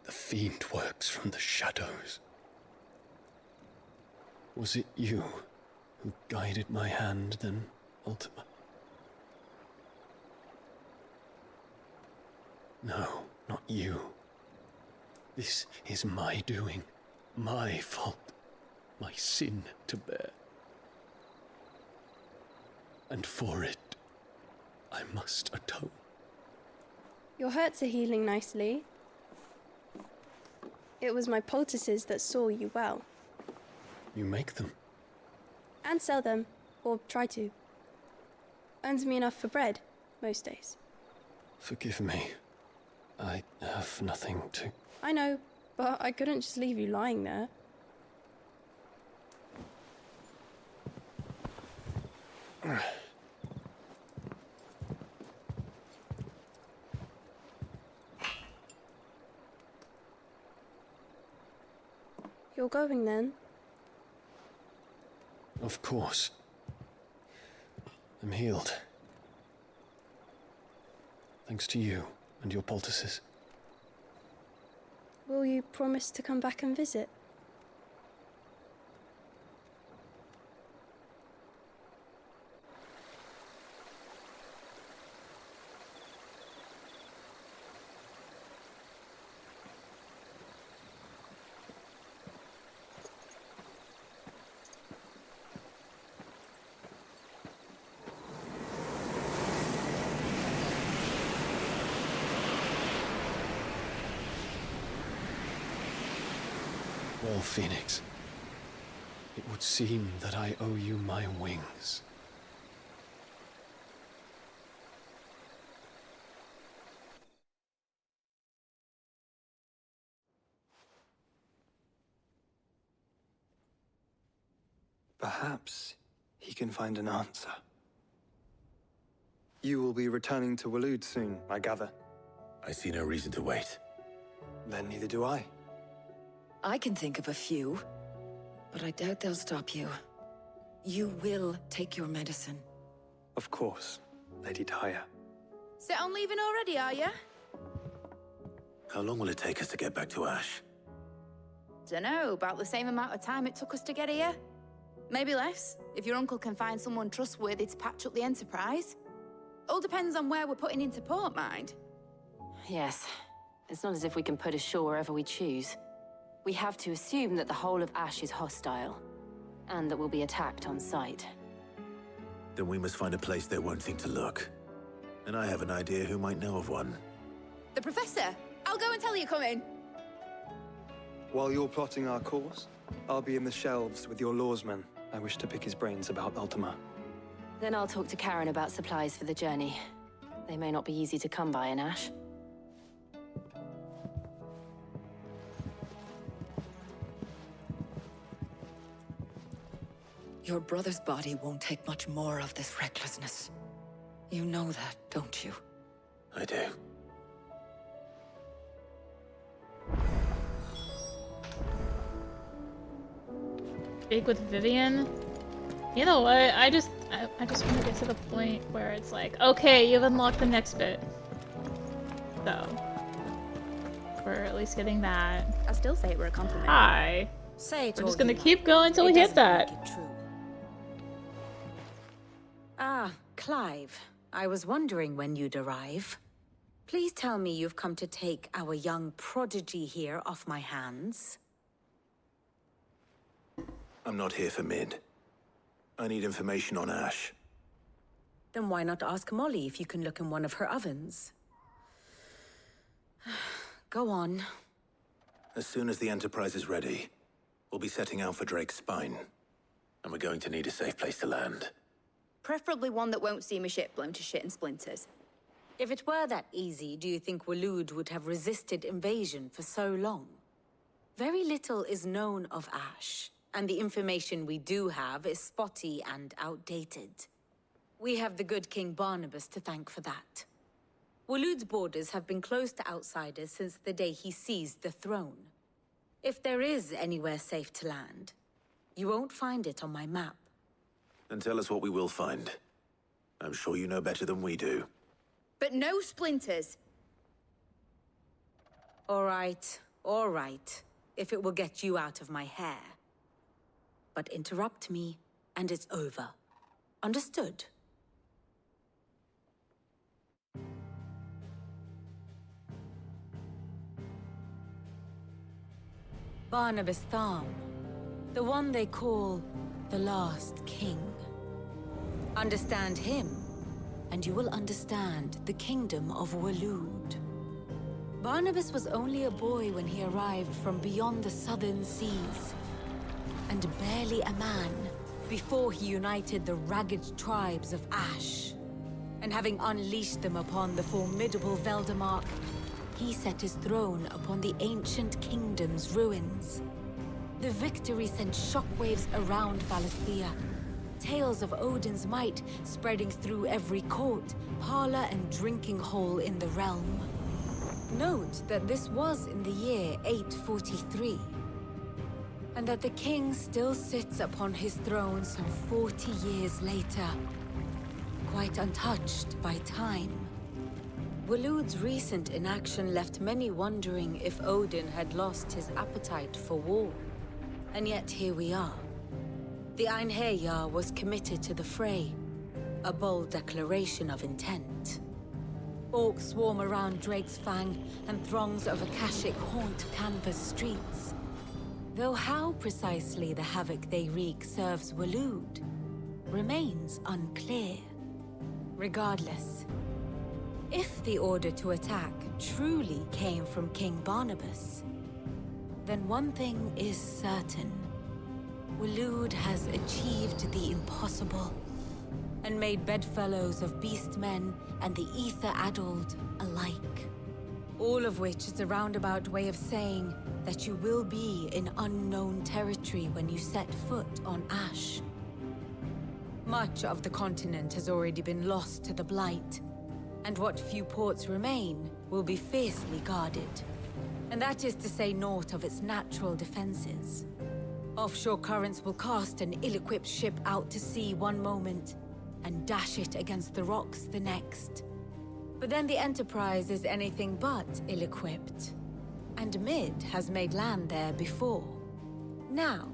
The fiend works from the shadows. Was it you who guided my hand, then ultimately? No, not you. This is my doing, my fault, my sin to bear. And for it, I must atone. Your hurts are healing nicely. It was my poultices that saw you well. You make them? And sell them, or try to. Earns me enough for bread, most days. Forgive me. I have nothing to... I know, but I couldn't just leave you lying there. You're going then? Of course. I'm healed. Thanks to you and your poultices. Will you promise to come back and visit? Well, Phoenix, it would seem that I owe you my wings. Perhaps he can find an answer. You will be returning to Waloed soon, I gather. I see no reason to wait. Then neither do I. I can think of a few, but I doubt they'll stop you. You will take your medicine. Of course, Lady Daya. Set on leaving already, are you? How long will it take us to get back to Ash? Dunno, about the same amount of time it took us to get here. Maybe less, if your uncle can find someone trustworthy to patch up the Enterprise. All depends on where we're putting into port, mind. Yes. It's not as if we can put ashore wherever we choose. We have to assume that the whole of Ash is hostile, and that we'll be attacked on sight. Then we must find a place they won't think to look. And I have an idea who might know of one. The Professor! I'll go and tell you coming! While you're plotting our course, I'll be in the shelves with your lawsman. I wish to pick his brains about Ultima. Then I'll talk to Karen about supplies for the journey. They may not be easy to come by in Ash. Your brother's body won't take much more of this recklessness. You know that, don't you? I do. Big with Vivian. You know what? I just want to get to the point where it's like, okay, you've unlocked the next bit. So, we're at least getting that. I still say it were a compliment. Hi. Say it We're all just gonna you keep like. going until we It hit doesn't make that. it true. Ah, Clive. I was wondering when you'd arrive. Please tell me you've come to take our young prodigy here off my hands. I'm not here for Mid. I need information on Ash. Then why not ask Molly if you can look in one of her ovens? Go on. As soon as the Enterprise is ready, we'll be setting out for Drake's Spine. And we're going to need a safe place to land. Preferably one that won't see my ship blown to shit and splinters. If it were that easy, do you think Waloed would have resisted invasion for so long? Very little is known of Ash, and the information we do have is spotty and outdated. We have the good King Barnabas to thank for that. Waloed's borders have been closed to outsiders since the day he seized the throne. If there is anywhere safe to land, you won't find it on my map. And tell us what we will find. I'm sure you know better than we do. But no splinters. All right, if it will get you out of my hair. But interrupt me, and it's over. Understood? Barnabas Tharm, the one they call the Last King. Understand him, and you will understand the kingdom of Waloed. Barnabas was only a boy when he arrived from beyond the southern seas, and barely a man before he united the ragged tribes of Ash. And having unleashed them upon the formidable Veldamark, he set his throne upon the ancient kingdom's ruins. The victory sent shockwaves around Valisthea, tales of Odin's might spreading through every court, parlor, and drinking hole in the realm. Note that this was in the year 843, and that the king still sits upon his throne some 40 years later, quite untouched by time. Waloed's recent inaction left many wondering if Odin had lost his appetite for war. And yet here we are. The Einherjar was committed to the fray, a bold declaration of intent. Orcs swarm around Drake's Fang, and throngs of Akashic haunt Canvas streets. Though how precisely the havoc they wreak serves Waloed remains unclear. Regardless, if the order to attack truly came from King Barnabas, then one thing is certain. Waloed has achieved the impossible, and made bedfellows of beastmen and the ether-addled alike. All of which is a roundabout way of saying that you will be in unknown territory when you set foot on Ash. Much of the continent has already been lost to the Blight, and what few ports remain will be fiercely guarded. And that is to say naught of its natural defenses. Offshore currents will cast an ill-equipped ship out to sea one moment, and dash it against the rocks the next. But then the Enterprise is anything but ill-equipped. And Mid has made land there before. Now,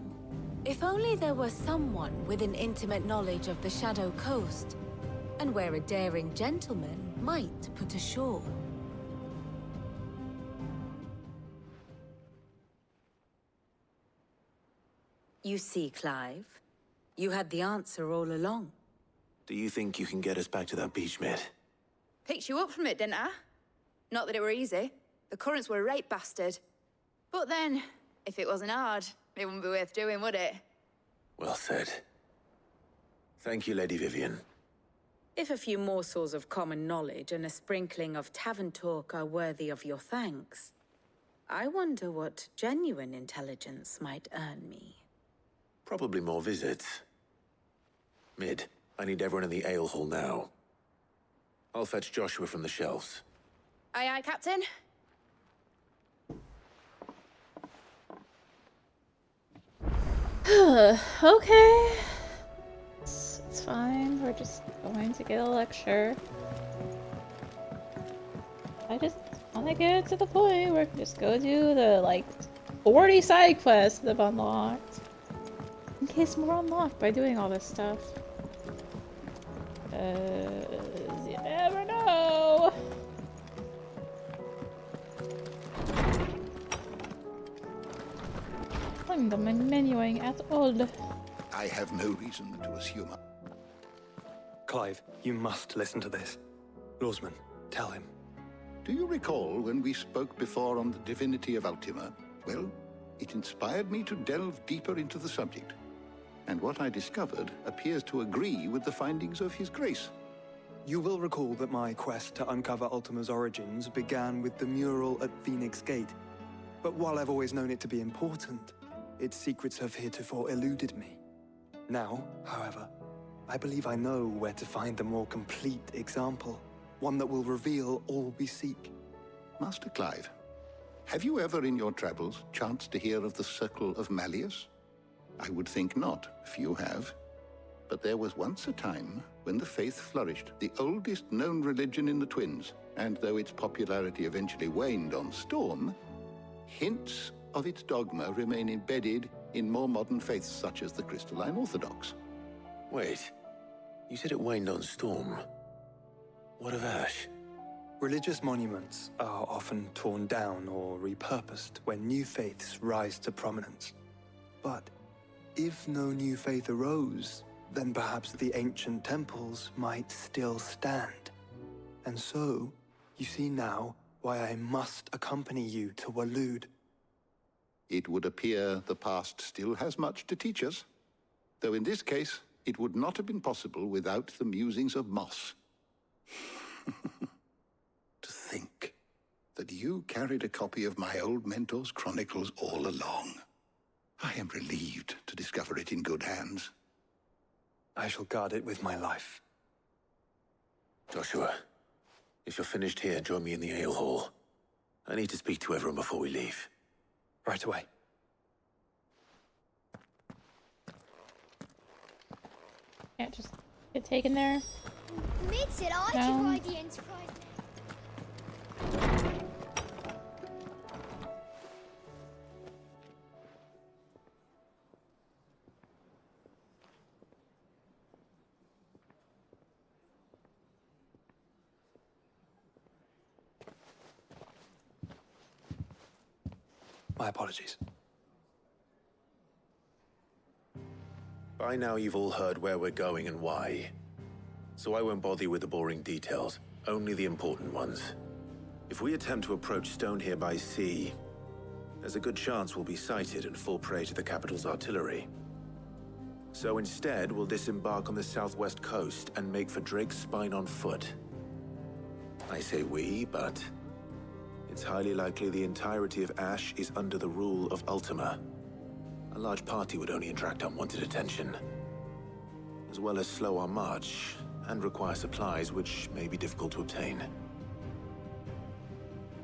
if only there were someone with an intimate knowledge of the Shadow Coast, and where a daring gentleman might put ashore. You see, Clive, you had the answer all along. Do you think you can get us back to that beach, Mid? Picked you up from it, didn't I? Not that it were easy. The currents were a right bastard. But then, if it wasn't hard, it wouldn't be worth doing, would it? Well said. Thank you, Lady Vivian. If a few morsels of common knowledge and a sprinkling of tavern talk are worthy of your thanks, I wonder what genuine intelligence might earn me. Probably more visits. Mid, I need everyone in the ale hall now. I'll fetch Joshua from the shelves. Aye, aye, Captain. Okay. It's fine. We're just going to get a lecture. I just want to get to the point where I can just go do the, like, 40 side quests that I've unlocked. In case more unlocked by doing all this stuff. You never know! I'm not menuing at all. I have no reason to assume. Clive, you must listen to this. Lawsman, tell him. Do you recall when we spoke before on the divinity of Ultima? Well, it inspired me to delve deeper into the subject. And what I discovered appears to agree with the findings of His Grace. You will recall that my quest to uncover Ultima's origins began with the mural at Phoenix Gate. But while I've always known it to be important, its secrets have heretofore eluded me. Now, however, I believe I know where to find the more complete example, one that will reveal all we seek. Master Clive, have you ever in your travels chanced to hear of the Circle of Malleus? I would think not, few have. But there was once a time when the faith flourished, the oldest known religion in the Twins, and though its popularity eventually waned on Storm, hints of its dogma remain embedded in more modern faiths such as the Crystalline Orthodox. Wait, you said it waned on Storm. What of Ash? Religious monuments are often torn down or repurposed when new faiths rise to prominence. But if no new faith arose, then perhaps the ancient temples might still stand. And so, you see now why I must accompany you to Waloed. It would appear the past still has much to teach us, though in this case, it would not have been possible without the musings of Moss. To think that you carried a copy of my old mentor's chronicles all along. I am relieved to discover it in good hands. I shall guard it with my life. Joshua, if you're finished here, join me in the ale hall. I need to speak to everyone before we leave. Right away. Can't just get taken there. Mid said I No. could ride the Enterprise. My apologies. By now you've all heard where we're going and why. So I won't bother you with the boring details, only the important ones. If we attempt to approach Stone here by sea, there's a good chance we'll be sighted and fall prey to the capital's artillery. So instead, we'll disembark on the southwest coast and make for Drake's Spine on foot. I say we, but it's highly likely the entirety of Ash is under the rule of Ultima. A large party would only attract unwanted attention, as well as slow our march and require supplies which may be difficult to obtain.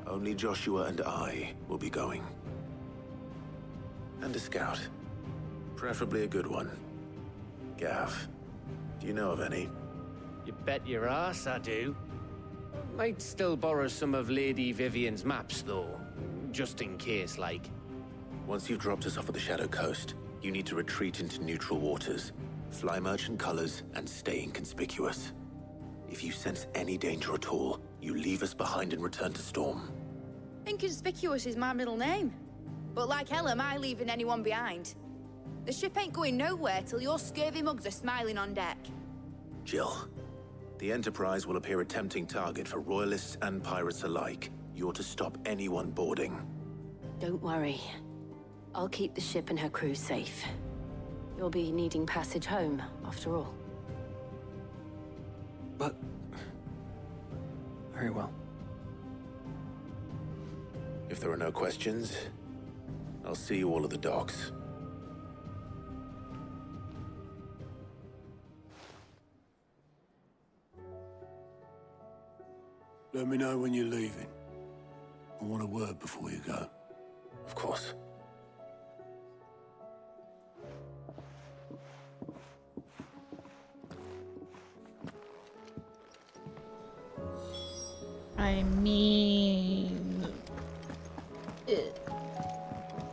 Only Joshua and I will be going. And a scout. Preferably a good one. Gav, do you know of any? You bet your ass I do. Might still borrow some of Lady Vivian's maps, though. Just in case, like. Once you've dropped us off at the Shadow Coast, you need to retreat into neutral waters, fly merchant colors, and stay inconspicuous. If you sense any danger at all, you leave us behind and return to Storm. Inconspicuous is my middle name. But like hell am I leaving anyone behind. The ship ain't going nowhere till your scurvy mugs are smiling on deck. Jill, the Enterprise will appear a tempting target for royalists and pirates alike. You're to stop anyone boarding. Don't worry. I'll keep the ship and her crew safe. You'll be needing passage home, after all. But... very well. If there are no questions, I'll see you all at the docks. Let me know when you're leaving. I want a word before you go. Of course. I mean...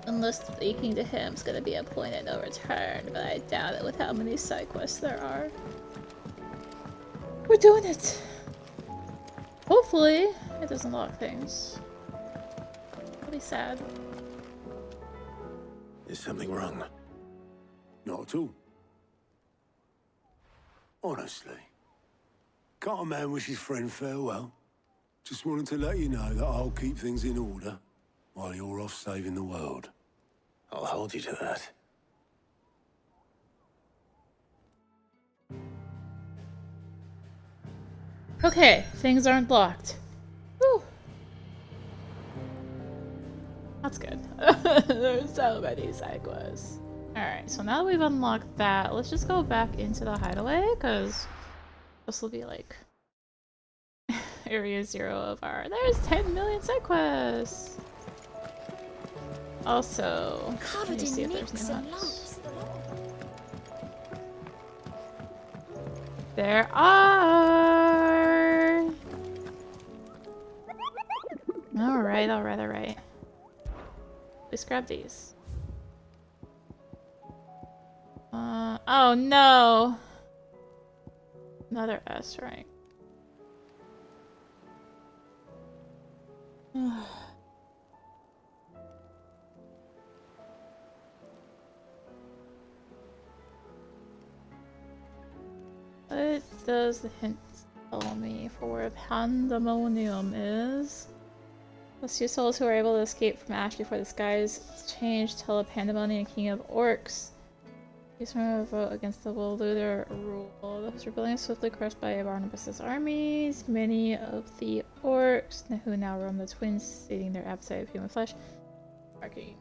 unless speaking to him is gonna be a point of no return, but I doubt it with how many side quests there are. We're doing it! Hopefully, it doesn't lock things. That'll be sad. Is something wrong? Not at all. Honestly. Can't a man wish his friend farewell? Just wanted to let you know that I'll keep things in order while you're off saving the world. I'll hold you to that. Okay, things aren't locked. Whew. That's good. There's so many side quests. Alright, so now that we've unlocked that, let's just go back into the hideaway, because this will be like area 0 of our... There's 10 million side quests! Also, let me see if there's no hunts. There are! Alright. Let's grab these. Oh no! Another S rank. What does the hint tell me for where Pandemonium is? Rescue souls who are able to escape from Ash before the skies change tell a Pandemonium king of orcs. Please remember to vote against the Woluder rule. Those rebellion swiftly crushed by Barnabas's armies. Many of the orcs who now roam the twins, sating their appetite of human flesh. Marking.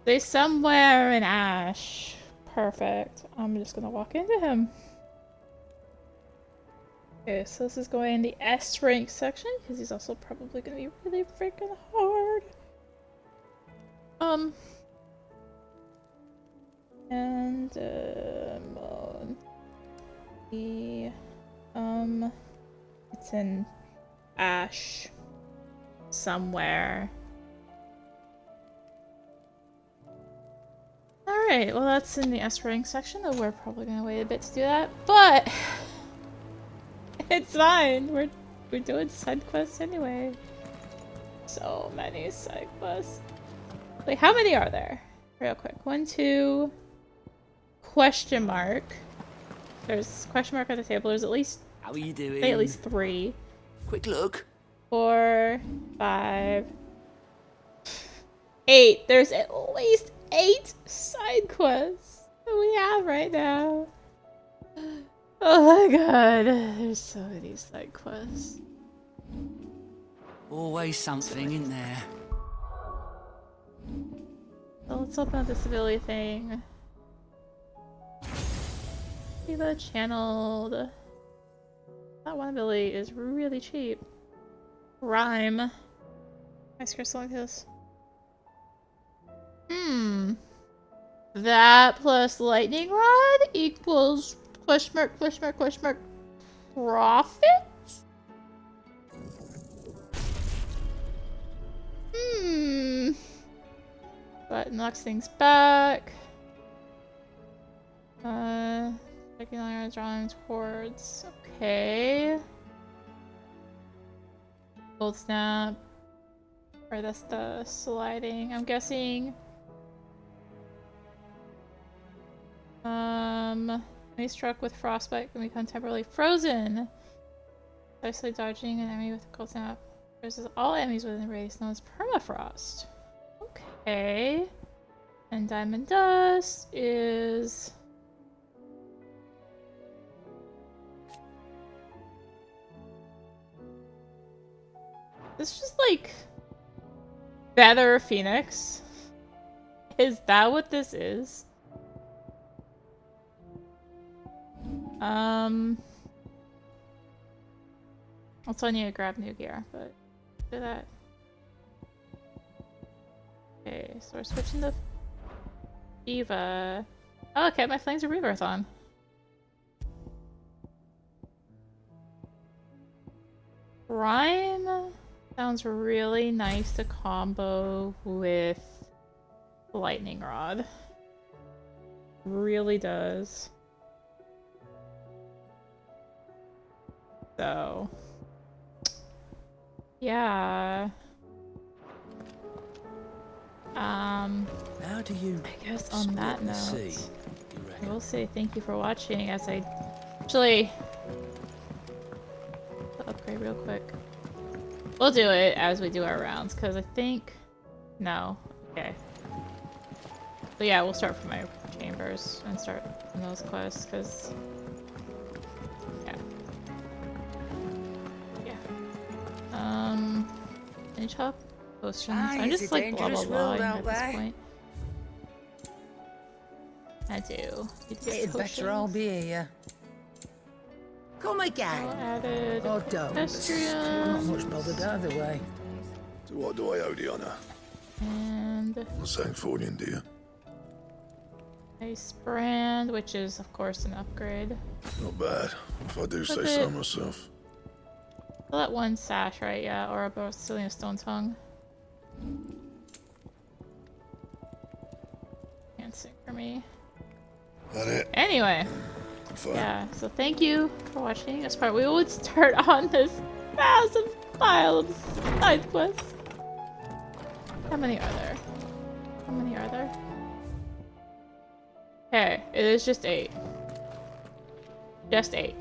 They somewhere in Ash. Perfect. I'm just gonna walk into him. Okay, so this is going in the S rank section because he's also probably gonna be really freaking hard. It's in Ash somewhere. Alright, well that's in the S rank section, though we're probably gonna wait a bit to do that, but it's fine. We're doing side quests anyway. So many side quests. Wait, how many are there? Real quick. 1, 2, question mark. There's question mark at the table. There's at least... How are you doing? At least 3. Quick look. 4, 5, 8. There's at least 8 side quests that we have right now. Oh my god, there's so many side quests. Always something in there. So let's open up this ability thing. Shiva channeled. That one ability is really cheap. Rhyme. Ice crystal like this. That plus lightning rod equals question mark, question mark, question mark, profit? But knocks things back. Checking on drawing towards. Okay. Gold snap. Or that's the sliding. I'm guessing. Enemy struck with frostbite can become temporarily frozen. Precisely dodging an enemy with a cold snap. Versus all enemies within radius known as permafrost. Okay. And diamond dust is this just like Feather Phoenix? Is that what this is? Also I need to grab new gear, but do that. Okay, so we're switching to Diva. Oh, okay, my Flames of Rebirth on. Rhyme sounds really nice to combo with Lightning Rod. Really does. So, yeah. How do you I guess on that note, sea, I will say thank you for watching as I actually upgrade real quick. We'll do it as we do our rounds, because I think... No. Okay. But yeah, we'll start from my chambers and start on those quests, because... Yeah. Yeah. Any chop potions? I'm just like blah blah blah at this point. I do. It'd better all be here. Come again. Added Oh, don't. I'm not much bothered either way. So what do I owe the honour? And The St. Fornian, do you? Ice brand, which is of course an upgrade. Not bad, if I do With say so myself. Well, that one sash, right? Yeah, or a Brazilian Stone Tongue. Can't sing for me. That it? Anyway. Fine. Yeah, so thank you for watching this part. We would start on this massive pile of side quests. How many are there? How many are there? Okay, it is just 8. Just 8.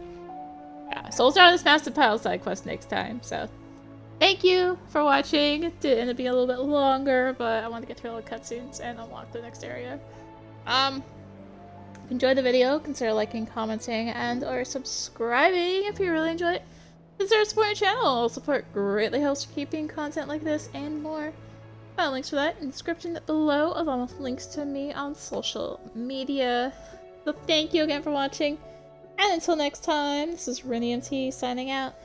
Yeah, so we'll start on this massive pile of side quests next time, so. Thank you for watching. It did end up being a little bit longer, but I wanted to get through all the cutscenes and unlock the next area. If you enjoyed the video, consider liking, commenting, and or subscribing if you really enjoyed it. Consider supporting the channel. Support greatly helps keeping content like this and more. Find links for that in the description below, along with links to me on social media. So thank you again for watching, and until next time, this is rinimt signing out.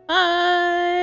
Bye!